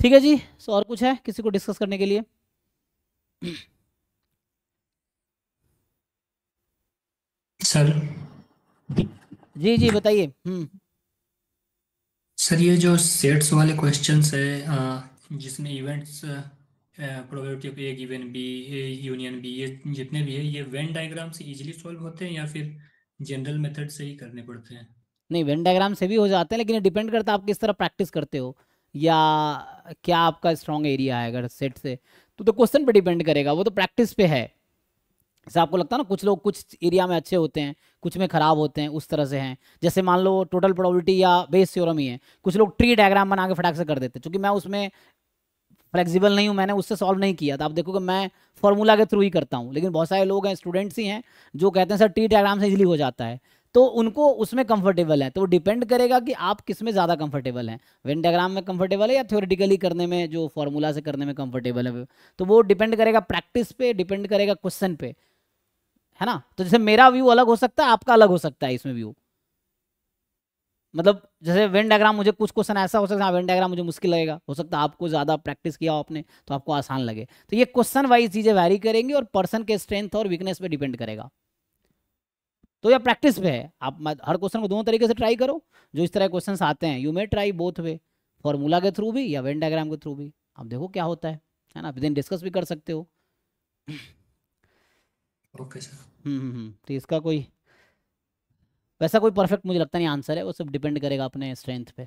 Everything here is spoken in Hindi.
ठीक है जी। सो और कुछ है किसी को डिस्कस करने के लिए? सर जी जी बताइए। सर ये जो सेट्स वाले क्वेश्चंस है, जिसमें events probability of A given B, A union B, ये जितने भी है ये वेन डायग्राम से इजीली सॉल्व होते हैं या फिर जनरल मेथड से ही करने पड़ते हैं? नहीं, वेन डायग्राम से भी हो जाते हैं, लेकिन ये डिपेंड करता है आप किस तरह प्रैक्टिस करते हो, या क्या आपका स्ट्रॉन्ग एरिया है। अगर सेट से तो क्वेश्चन पे डिपेंड करेगा, वो तो प्रैक्टिस पे है। जैसे आपको लगता है ना, कुछ लोग कुछ एरिया में अच्छे होते हैं, कुछ में खराब होते हैं, उस तरह से हैं। जैसे मान लो टोटल प्रोबेबिलिटी या बेस थ्योरम ही है, कुछ लोग ट्री डायग्राम बना के फटाक से कर देते हैं। क्योंकि मैं उसमें फ्लेक्सिबल नहीं हूँ, मैंने उससे सॉल्व नहीं किया था। आप देखोगे मैं फॉर्मूला के थ्रू ही करता हूँ, लेकिन बहुत सारे लोग हैं, स्टूडेंट्स ही हैं, जो कहते हैं सर ट्री डायग्राम से इजीली हो जाता है। तो उनको उसमें कंफर्टेबल है, तो वो डिपेंड करेगा कि आप किस में ज़्यादा कंफर्टेबल हैं, वेन डायग्राम में कंफर्टेबल है या थ्योरेटिकली करने में, जो फॉर्मूला से करने में कंफर्टेबल है। तो वो डिपेंड करेगा प्रैक्टिस पे, डिपेंड करेगा क्वेश्चन पे, है ना। तो जैसे मेरा व्यू अलग हो सकता है, आपका अलग हो सकता है इसमें व्यू। मतलब जैसे वेन डायग्राम, मुझे कुछ क्वेश्चन ऐसा हो सकता है, वेन डायग्राम मुझे मुश्किल लगेगा, हो सकता है आपको ज्यादा प्रैक्टिस किया हो आपने तो आपको आसान लगे। तो ये क्वेश्चन वाइज चीजें वैरी करेंगी और पर्सन के स्ट्रेंथ और वीकनेस पे डिपेंड करेगा। तो यह प्रैक्टिस पे है। आप हर क्वेश्चन को दोनों तरीके से ट्राई करो। जो इस तरह क्वेश्चन आते हैं, you may try both way, formula के थ्रू भी या वेन डायग्राम के थ्रू भी। आप देखो क्या होता है ना, दिन डिस्कस भी कर सकते हो। Okay sir. तो इसका कोई वैसा कोई परफेक्ट मुझे लगता नहीं आंसर है, वो सब डिपेंड करेगा अपने स्ट्रेंथ पे।